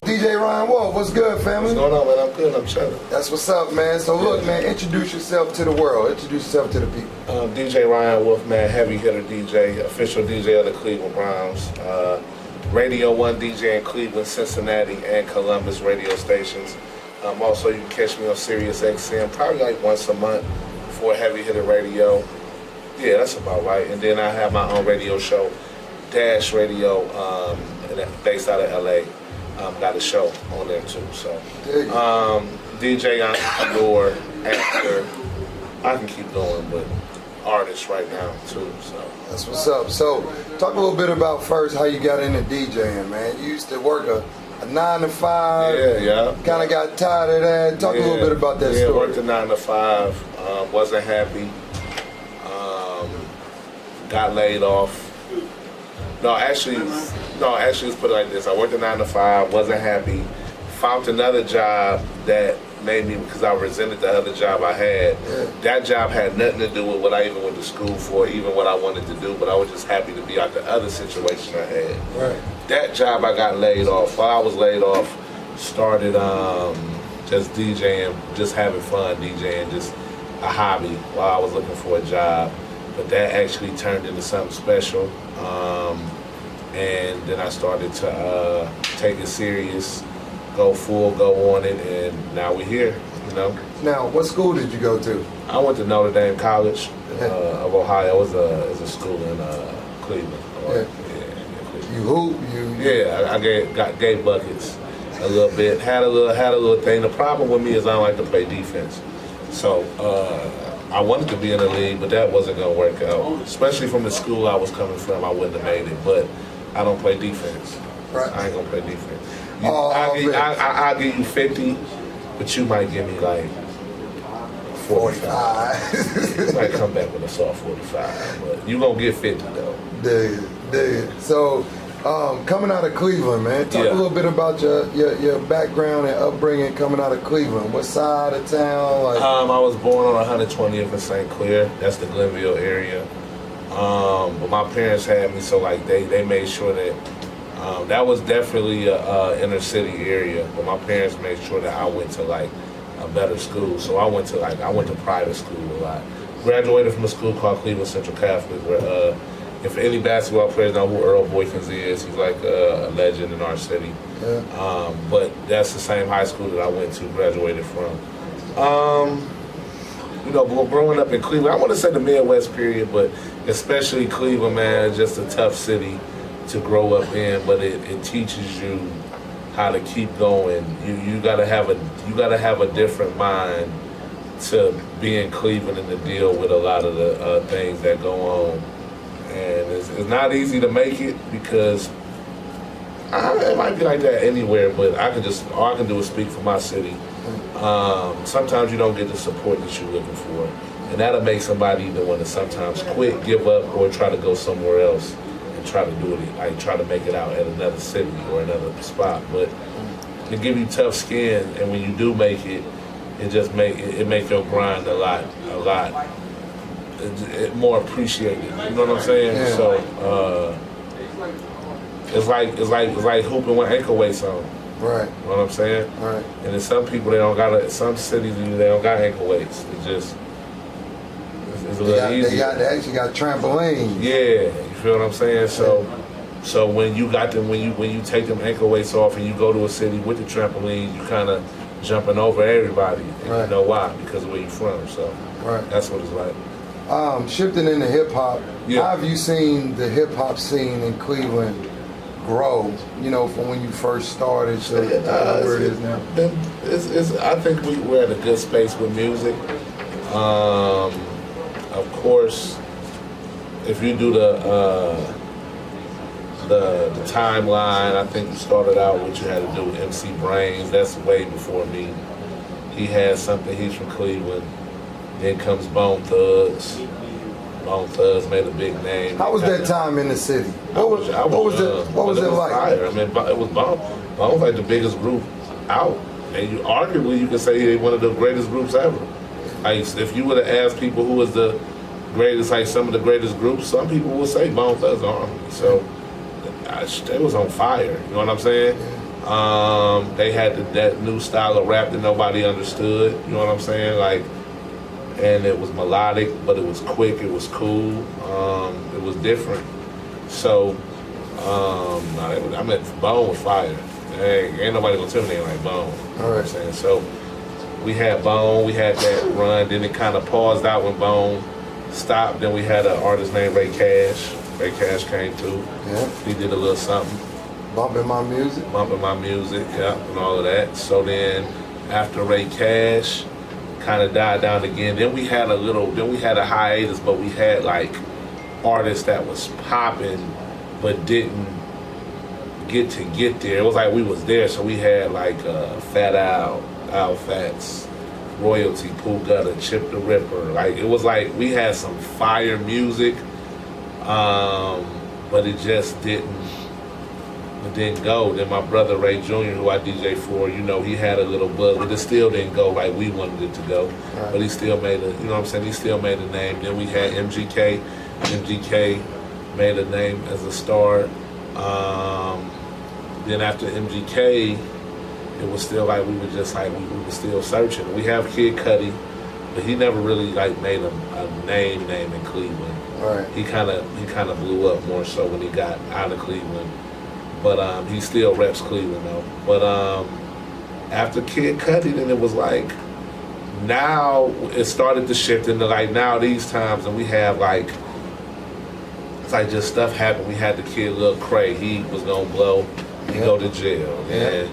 DJ Ryan Wolf, what's good, family? What's going on, man? I'm good. I'm chilling. That's what's up, man. So look, man, introduce yourself to the world. Introduce yourself to the people. DJ Ryan Wolf, man, heavy hitter DJ, official DJ of the Cleveland Browns. Radio 1 DJ in Cleveland, Cincinnati, and Columbus radio stations. Also, you can catch me on Sirius XM probably like once a month for heavy hitter radio. Yeah, that's about right. And then I have my own radio show, Dash Radio, based out of LA. Got a show on there too. So, DJ, entrepreneur, actor. I can keep going, but artist right now too. So that's what's up. So, talk a little bit about first how you got into DJing, man. You used to work a 9 to 5. Yeah. Kind of got tired of that. Talk a little bit about that story. Yeah, worked a 9 to 5. Wasn't happy. Got laid off. No, actually, let's put it like this. I worked a 9 to 5, wasn't happy. Found another job that made me, because I resented the other job I had. Yeah. That job had nothing to do with what I even went to school for, even what I wanted to do, but I was just happy to be out the other situation I had. Right. That job I got laid off. While I was laid off, started just DJing, just having fun DJing, just a hobby while I was looking for a job. But that actually turned into something special. And then I started to take it serious, go full, go on it, and now we're here, you know. Now, what school did you go to? I went to Notre Dame College of Ohio. It's a school in Cleveland. You hoop, I gave buckets a little bit. Had a little thing. The problem with me is I don't like to play defense. So I wanted to be in the league, but that wasn't gonna work out. Especially from the school I was coming from, I wouldn't have made it. But I don't play defense. Right. I ain't gonna play defense. I'll give you 50, but you might give me like 45. You might come back with a soft 45, but you gonna get 50 though. Dude. So, coming out of Cleveland, man, talk a little bit about your background and upbringing coming out of Cleveland. What side of town? Like? I was born on 120th in St. Clair. That's the Glenville area. But my parents had me, so like they made sure that that was definitely a inner city area. But my parents made sure that I went to like a better school. So I went to private school a lot. Graduated from a school called Cleveland Central Catholic, where if any basketball players know who Earl Boykins is, he's like a legend in our city. Yeah. But that's the same high school that I went to, graduated from. Growing up in Cleveland, I want to say the Midwest period, but especially Cleveland, man, it's just a tough city to grow up in. But it teaches you how to keep going. You gotta have a different mind to be in Cleveland and to deal with a lot of the things that go on. And it's not easy to make it because it might be like that anywhere, but all I can do is speak for my city. Sometimes you don't get the support that you're looking for, and that'll make somebody either want to sometimes quit, give up, or try to go somewhere else and try to do it, like try to make it out at another city or another spot. But to give you tough skin, and when you do make it, it make your grind a lot more appreciated. You know what I'm saying? Yeah. So it's like hooping with ankle weights on. Right. You know what I'm saying? Right. And then some people some cities they don't got ankle weights. It's just it's a little easier. They actually got trampolines. Yeah, you feel what I'm saying? So when you take them ankle weights off and you go to a city with the trampoline, you kind of jumping over everybody. And you know why? Because of where you're from. So that's what it's like. Shifting into hip hop, how have you seen the hip hop scene in Cleveland grow? You know, from when you first started to where it is now. I think we're at a good space with music. Of course, if you do the timeline, I think you started out what you had to do with MC Brains. That's way before me. He had something. He's from Cleveland. Then comes Bone Thugs. Bone Thugs made a big name. How was that time in the city? What was it like? Fire. I mean, it was Bone. Bone was like the biggest group out, and arguably you could say they're one of the greatest groups ever. Like if you would have asked people who was the greatest, like some of the greatest groups, some people would say Bone Thugs Army. So they was on fire. You know what I'm saying? They had that new style of rap that nobody understood. You know what I'm saying? Like, and it was melodic, but it was quick. It was cool. It was different. So, I mean, Bone was fire. Ain't nobody gonna tell me they ain't like Bone. You know what I'm saying? So, we had Bone. We had that run. Then it kind of paused out when Bone stopped. Then we had an artist named Ray Cash. Ray Cash came through. Yeah. He did a little something. Bumping my music, yeah, and all of that. So then, after Ray Cash kind of died down again, then we had a hiatus, but we had like artists that was popping, but didn't get there. It was like we was there, so we had like Fat Al Fats, Royalty, Pooh Gutter, Chip the Ripper. Like it was like we had some fire music, but it just didn't go. Then my brother Ray Jr., who I DJ for, you know, he had a little buzz, but it still didn't go like we wanted it to go. Right. But he still made he still made a name. Then we had MGK. MGK made a name as a star. Then after MGK, it was still like we were still searching. We have Kid Cudi, but he never really like made a name in Cleveland. Right. He kind of blew up more so when he got out of Cleveland. But he still reps Cleveland though. But after Kid Cudi, then it was like, now it started to shift into like now these times, and we have like, it's like just stuff happened. We had the kid Lil Cray, he was gonna blow, he go to jail. Yeah.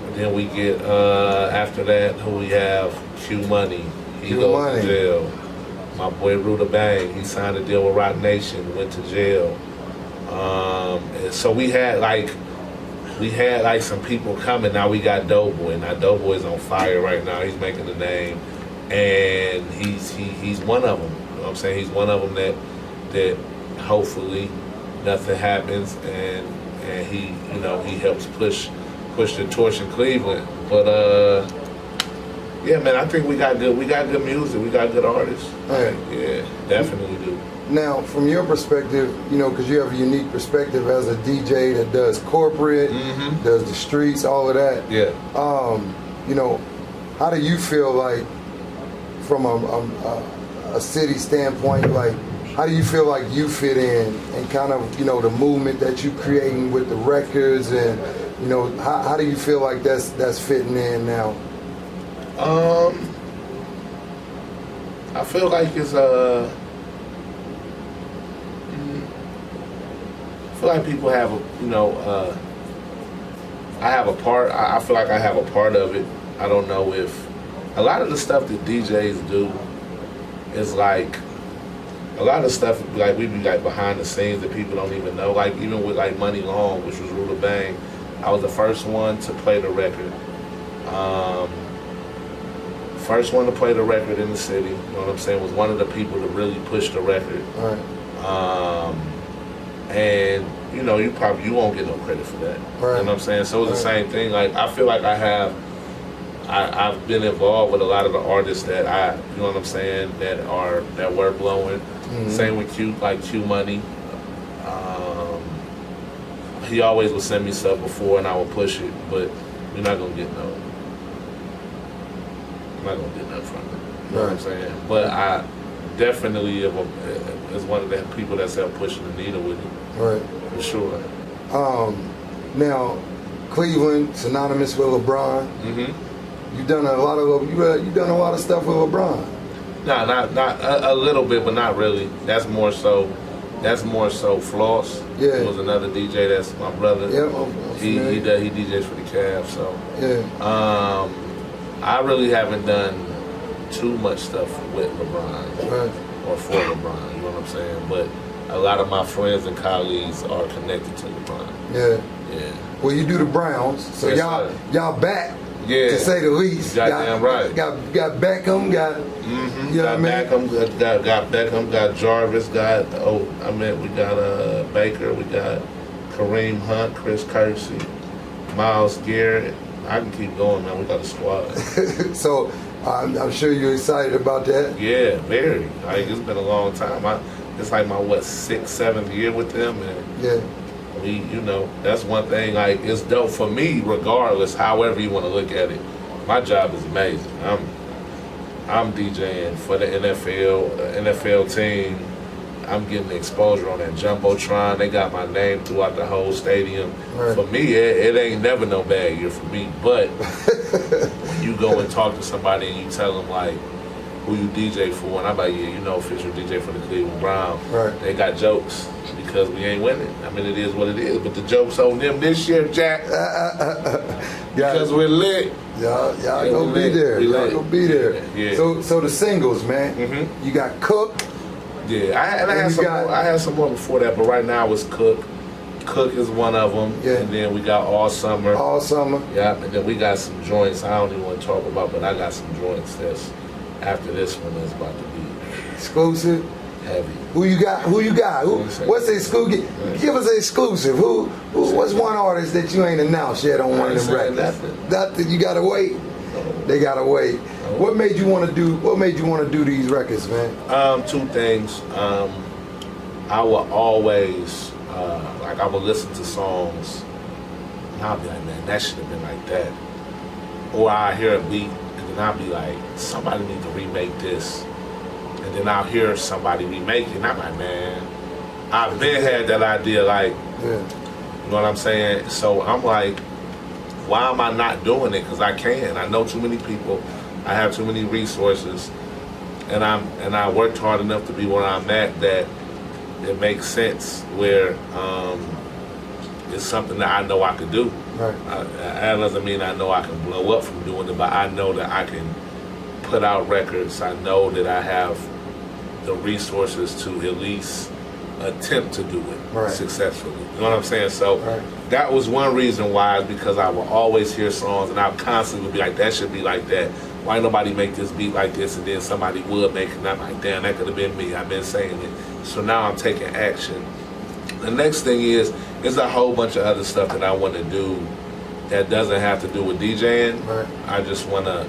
And then we get after that, who we have, Q Money, he goes to jail. My boy Ruda Bang, he signed a deal with Roc Nation, went to jail. And so we had like some people coming. Now we got Doughboy. Now Doughboy's on fire right now. He's making the name, and he's one of them. You know what I'm saying? He's one of them that hopefully nothing happens, and he helps push the torch in Cleveland. But yeah, man, I think we got good music. We got good artists. Right. Yeah, definitely do. Now, from your perspective, you know, because you have a unique perspective as a DJ that does corporate, does the streets, all of that. Yeah. You know, how do you feel like, from a city standpoint, like, how do you feel like you fit in, and kind of, you know, the movement that you creating with the records, and, you know, how do you feel like that's fitting in now? I feel like it's I feel like people have I have a part. I feel like I have a part of it. I don't know if a lot of the stuff that DJs do is like a lot of stuff like we be like behind the scenes that people don't even know. Like even with like Money Long, which was Ruda Bang, I was the first one to play the record. First one to play the record in the city. You know what I'm saying? Was one of the people to really push the record. Right. And you know, you won't get no credit for that. Right. You know what I'm saying? So it's the same thing. Like I feel like I've been involved with a lot of the artists that you know what I'm saying, that were blowing. Mm-hmm. Same with Q Money. He always would send me stuff before, and I would push it, but you're not gonna get nothing from it. You know what I'm saying? But I definitely is one of the people that's helped pushing the needle with it. Right. For sure. Now, Cleveland, synonymous with LeBron. Mm-hmm. You've done a lot of stuff with LeBron. No, not a little bit, but not really. That's more so Floss. Yeah. It was another DJ. That's my brother. Yeah. He DJs for the Cavs. So yeah. I really haven't done too much stuff with LeBron. Right. Or for LeBron, you know what I'm saying? But a lot of my friends and colleagues are connected to LeBron. Yeah. Yeah. Well, you do the Browns, so yes, y'all back, yeah, to say the least. Goddamn right. Got Beckham, you know what I mean? Beckham, got Beckham, got Jarvis, we got Baker, we got Kareem Hunt, Chris Kersey, Myles Garrett. I can keep going, man. We got a squad. So I'm sure you're excited about that. Yeah, very. Like it's been a long time. It's like my 6th, 7th year with them, and yeah, that's one thing. Like, it's dope for me, regardless, however you want to look at it. My job is amazing. I'm DJing for the NFL team. I'm getting the exposure on that Jumbotron. They got my name throughout the whole stadium. Right. For me, it ain't never no bad year for me. But when you go and talk to somebody and you tell them, like, who you DJ for, and I'm like, yeah, official DJ for the Cleveland Browns. Right. They got jokes because we ain't winning. I mean, it is what it is. But the joke's on them this year, Jack. Because we're lit. Y'all gonna be there. Y'all gonna be there. Yeah. So the singles, man. Mm-hmm. You got Cook. Yeah, I had some more before that, but right now it's Cook. Cook is one of them. Yeah. And then we got All Summer. All Summer. Yeah, and then we got some joints I don't even want to talk about, but I got some joints that's after this one that's about to be exclusive. Heavy. Who you got? What's the exclusive? Give us an exclusive. What's one artist that you ain't announced yet on one of them records? Nothing. You gotta wait. They gotta wait. What made you want to do these records, man? Two things. I will always I would listen to songs and I'll be like, man, that should have been like that. Or I hear a beat and then I'll be like, somebody need to remake this. And then I'll hear somebody remake it and I'm like, man, I've been had that idea, like, you know what I'm saying? So I'm like, why am I not doing it? Because I can. I know too many people. I have too many resources, and I worked hard enough to be where I'm at that it makes sense. Where it's something that I know I could do. Right. That doesn't mean I know I can blow up from doing it, but I know that I can put out records. I know that I have the resources to at least attempt to do it successfully. You know what I'm saying? So that was one reason why, because I will always hear songs and I'll constantly be like, that should be like that. Why nobody make this beat like this? And then somebody would make it and I'm like, damn, that could have been me. I've been saying it. So now I'm taking action. The next thing is a whole bunch of other stuff that I want to do that doesn't have to do with DJing. I just want to,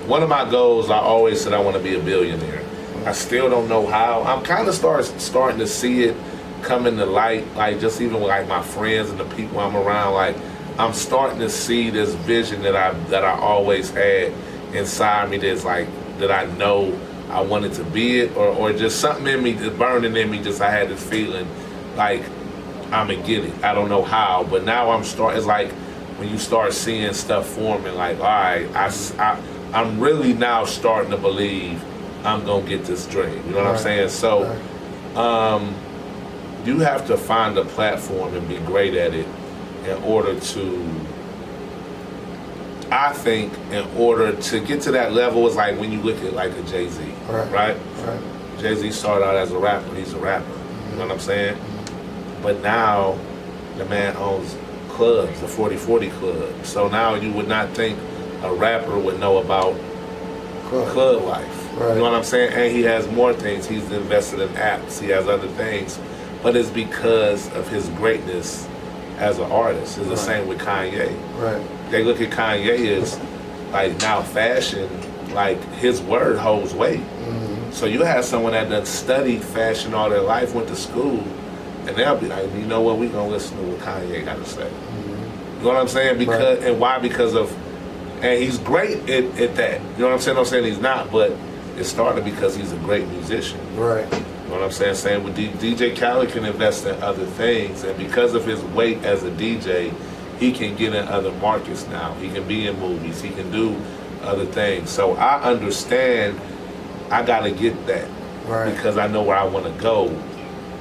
one of my goals, I always said I want to be a billionaire. I still don't know how. I'm kind of starting to see it come into light, like just even with like my friends and the people I'm around, like I'm starting to see this vision that I always had inside me that's like, that I know I wanted to be it, or just something in me that's burning in me, just I had this feeling like I'm gonna get it. I don't know how, but now it's like when you start seeing stuff forming, like, all right, I'm really now starting to believe I'm gonna get this dream. You know what I'm saying? So you have to find a platform and be great at it in order to, I think, in order to get to that level is like when you look at like a Jay-Z, right? Jay-Z started out as a rapper, he's a rapper. You know what I'm saying? But now the man owns clubs, the 40/40 Club. So now you would not think a rapper would know about club life. You know what I'm saying? And he has more things. He's invested in apps. He has other things. But it's because of his greatness as an artist. It's the same with Kanye. They look at Kanye as like now fashion, like his word holds weight. So you have someone that done studied fashion all their life, went to school, and they'll be like, you know what, we gonna listen to what Kanye got to say. You know what I'm saying? Because and why? Because of, and he's great at that. You know what I'm saying? I'm saying he's not, but it started because he's a great musician. You know what I'm saying? Same with DJ Khaled can invest in other things, and because of his weight as a DJ, he can get in other markets now. He can be in movies. He can do other things. So I understand I gotta get that because I know where I want to go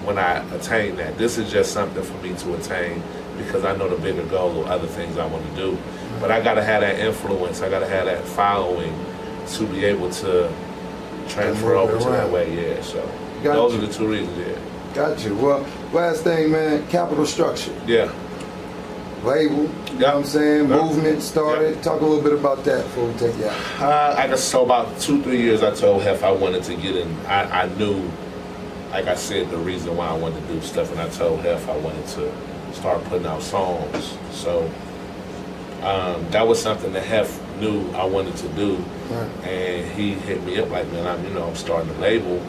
when I attain that. This is just something for me to attain because I know the bigger goal or other things I want to do. But I gotta have that influence. I gotta have that following to be able to transfer over to that way. So those are the two reasons. Got you. Well, last thing, man, capital structure. Label, you know what I'm saying? Movement started. Talk a little bit about that before we take you out. I guess so about 2-3 years I told Hef I wanted to get in. I knew, like I said, the reason why I wanted to do stuff, and I told Hef I wanted to start putting out songs. So that was something that Hef knew I wanted to do, and he hit me up like, man, I'm starting a label.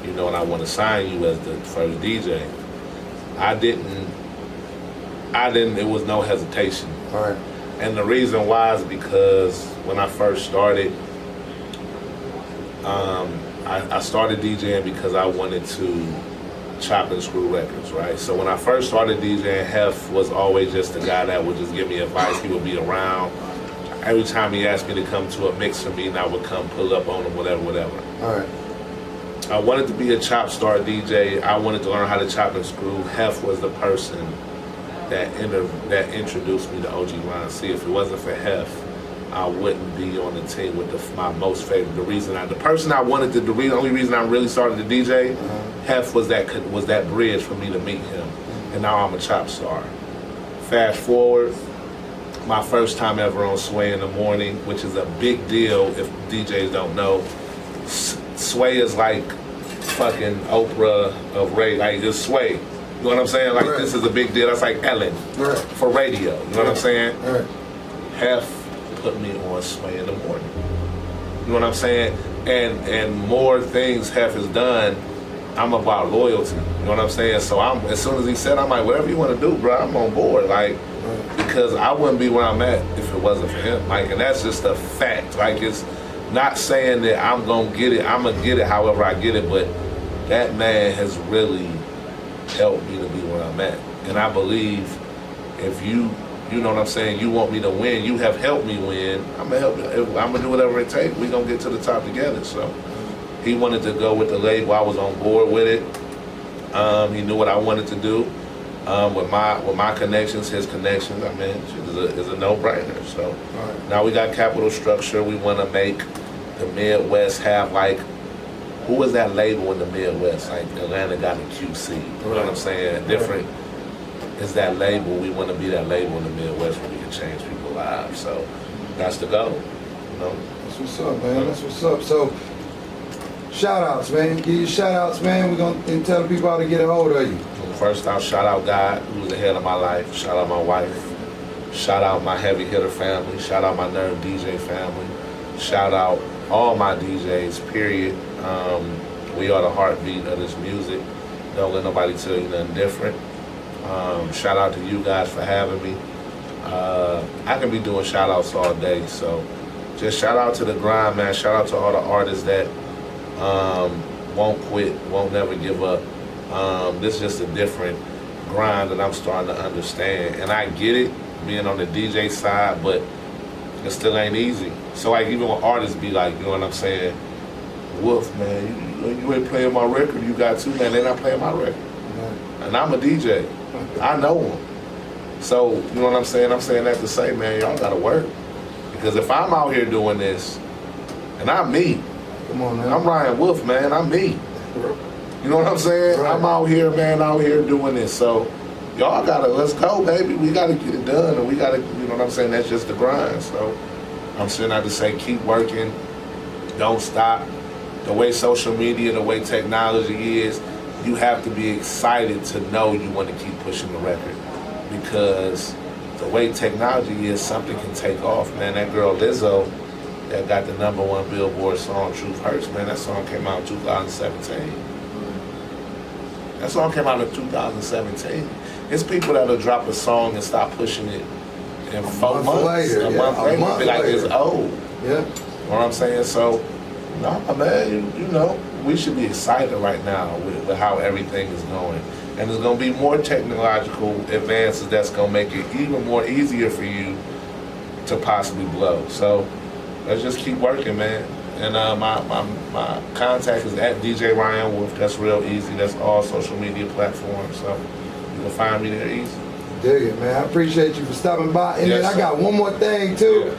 you know, and I want to sign you as the first DJ. I didn't, it was no hesitation. All right. And the reason why is because when I first started, I started DJing because I wanted to chop and screw records, right? So when I first started DJing, Hef was always just the guy that would just give me advice. He would be around. Every time he asked me to come to a mix for me, and I would come pull up on him, whatever. All right. I wanted to be a chop star DJ. I wanted to learn how to chop and screw. Hef was the person that introduced me to OG Ron C. If it wasn't for Hef, I wouldn't be on the team with my most favorite. The only reason I really started to DJ, Hef was that bridge for me to meet him, and now I'm a chop star. Fast forward, my first time ever on Sway in the Morning, which is a big deal if DJs don't know. Sway is like fucking Oprah of radio, like it's Sway. You know what I'm saying? Like This is a big deal. That's like Ellen for radio. You know what I'm saying? Hef put me on Sway in the Morning. You know what I'm saying? And more things Hef has done, I'm about loyalty. You know what I'm saying? So as soon as he said, I'm like, whatever you want to do, bro, I'm on board. Like, because I wouldn't be where I'm at if it wasn't for him. Like, and that's just a fact. Like, it's not saying that I'm gonna get it. I'm gonna get it however I get it, but that man has really helped me to be where I'm at. And I believe if you know what I'm saying, you want me to win, you have helped me win, I'm gonna help you. I'm gonna do whatever it takes. We're gonna get to the top together. So he wanted to go with the label. I was on board with it. He knew what I wanted to do. With my connections, his connections, I mean, it's a no-brainer. So now we got capital structure. We want to make the Midwest have like, who was that label in the Midwest? Like Atlanta got a QC. You know what I'm saying? Different is that label. We want to be that label in the Midwest where we can change people's lives. So that's the goal. You know? That's what's up, man. That's what's up. So shout outs, man. Give you shout outs, man. We're gonna tell the people how to get a hold of you. First, I'll shout out God, who's the head of my life. Shout out my wife. Shout out my heavy hitter family. Shout out my Nerve DJ family. Shout out all my DJs, period. We are the heartbeat of this music. Don't let nobody tell you nothing different. Shout out to you guys for having me. I can be doing shout outs all day, so just shout out to the grind, man. Shout out to all the artists that won't quit, won't never give up. This is just a different grind that I'm starting to understand. And I get it, being on the DJ side, but it still ain't easy. So like even when artists be like, you know what I'm saying, Wolf, man, you ain't playing my record, you got to, man, they not playing my record. And I'm a DJ. I know them. So, you know what I'm saying? I'm saying that to say, man, y'all gotta work. Because if I'm out here doing this, and I'm me, come on, man. I'm Ryan Wolf, man, I'm me. You know what I'm saying? Right. I'm out here, man, out here doing this. So y'all gotta, let's go, baby. We gotta get it done, and we gotta, you know what I'm saying? That's just the grind. So I'm saying out to say, keep working, don't stop. The way social media, the way technology is, you have to be excited to know you want to keep pushing the record. Because the way technology is, something can take off, man. That girl Lizzo that got the #1 Billboard song, Truth Hurts, man, that song came out in 2017. That song came out in 2017. It's people that'll drop a song and stop pushing it in 4 months. Later, a month later, be like, it's old. Yeah. You know what I'm saying? So, no, man, you know, we should be excited right now with how everything is going. And there's going to be more technological advances that's going to make it even more easier for you to possibly blow. So let's just keep working, man. And my contact is at DJ Ryan Wolf. That's real easy. That's all social media platforms. So you can find me there easy. Dig it, man. I appreciate you for stopping by. And yes, then I got one more thing, too. Yeah.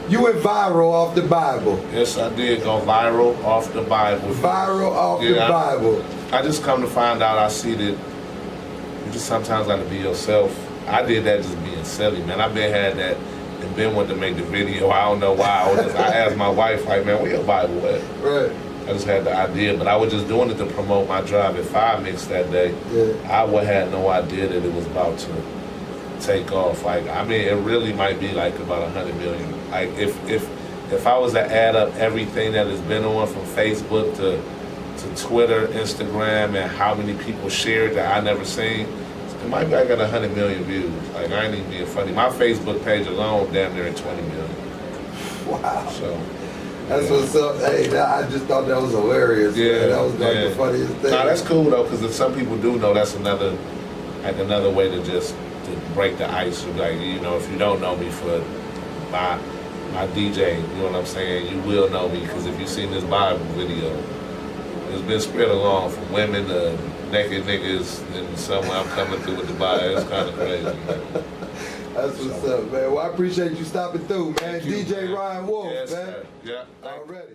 You went viral off the Bible. Yes, I did go viral off the Bible. Viral off the Bible. I just come to find out, I see that you just sometimes got to be yourself. I did that just being silly, man. I've been had that and been wanting to make the video. I don't know why. I asked my wife, like, man, where your Bible at? Right. I just had the idea, but I was just doing it to promote my Drive at 5 mix that day. Yeah. I would had no idea that it was about to take off. Like, I mean, it really might be like about 100 million. Like, if I was to add up everything that has been on from Facebook to to Twitter, Instagram, and how many people shared that I never seen. It might be I got 100 million views. Like, I ain't even being funny. My Facebook page alone damn near 20 million. Wow. So that's what's up. Hey, I just thought that was hilarious. yeah, Man. That was like the funniest thing. Nah, that's cool though, because some people do know that's another way to just to break the ice. Like, you know, if you don't know me for my DJing, you know what I'm saying, you will know me because if you seen this Bible video, it's been spread along from women to naked niggas, and somewhere I'm coming through with the Bible. It's kind of crazy. That's what's up, man. Well, I appreciate you stopping through, man. Thank you, DJ man. Ryan Wolf, Yes, man. sir. Yeah. Already.